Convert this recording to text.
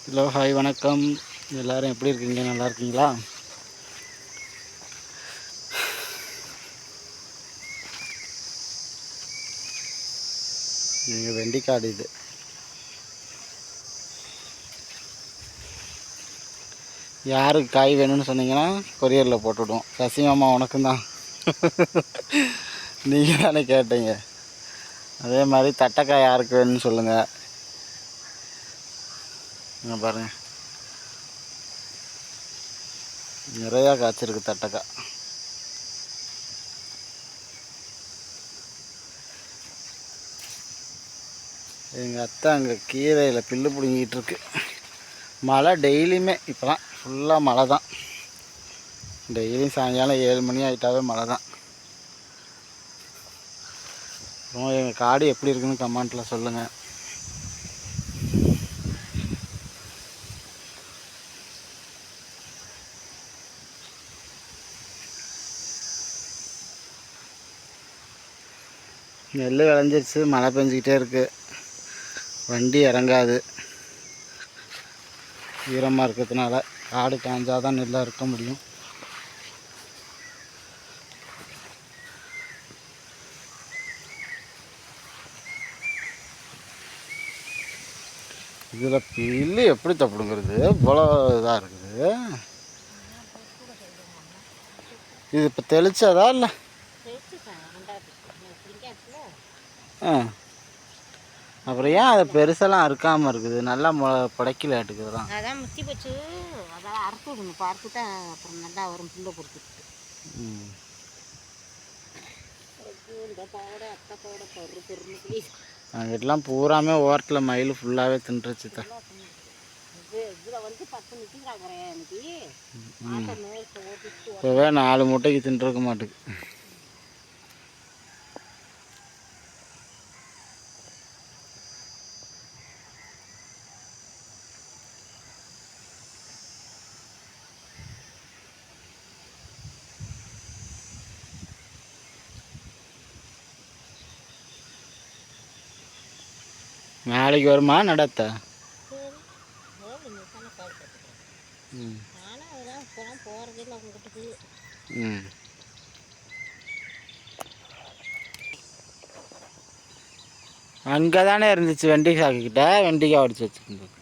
Hello, hi, வணக்கம். எல்லோரும் எப்படி இருக்கீங்க? நல்லா இருக்கீங்களா? நீங்கள் வெண்டிக்காடு இது யாருக்கு காய் வேணும்னு சொன்னீங்கன்னா கொரியரில் போட்டுவிடுவோம். சசிமாமா உனக்கும் தான். நீங்கள் தானே கேட்டீங்க. அதே மாதிரி தட்டைக்காய் யாருக்கு வேணும்னு சொல்லுங்கள். இங்கே பாருங்கள், நிறையா காய்ச்சிருக்கு தட்டைக்காய். எங்கள் அத்தை அங்கே கீரையில் பில்லு பிடுங்கிட்டு இருக்கு. மழை டெய்லியுமே இப்போலாம் ஃபுல்லாக மழை தான். டெய்லியும் சாயங்காலம் 7 மணி ஆகிட்டாவே மழை தான். அப்புறம் எங்கள் காடு எப்படி இருக்குன்னு கமெண்ட்டில் சொல்லுங்கள். நெல் விளைஞ்சிருச்சு, மழை பெஞ்சிக்கிட்டே இருக்குது. வண்டி இறங்காது, ஈரமாக இருக்கிறதுனால. காடு காய்ஞ்சாதான் நெல்லை இருக்க முடியும். இதில் பில்லு எப்படி தப்பிடுங்கிறது இவ்வளோ இதாக இருக்குது. இது இப்போ தெளிச்சதா இல்லை? அப்புறம் ஏன் அதை பெருசெல்லாம் அறுக்காமல் இருக்குது? நல்லா புடைக்கல எடுக்குதுலாம். அதான் முத்தி போச்சு. அதான் அறுத்து விடணும். பார்த்து தான் அப்புறம் நல்லா வரும். புல்லை பொறுத்து அங்கிட்டலாம் பூராமே ஓரத்தில் மயில் ஃபுல்லாகவே தின்றுச்சு தான். இப்போவே 4 மூட்டைக்கு தின்றுருக்க மாட்டுக்கு. நாளைக்கு வருமா நடத்த? அங்கே தானே இருந்துச்சு வெண்டிக்காய் கிட்ட, வெண்டிக்காய் அடிச்சு வச்சுருந்தது.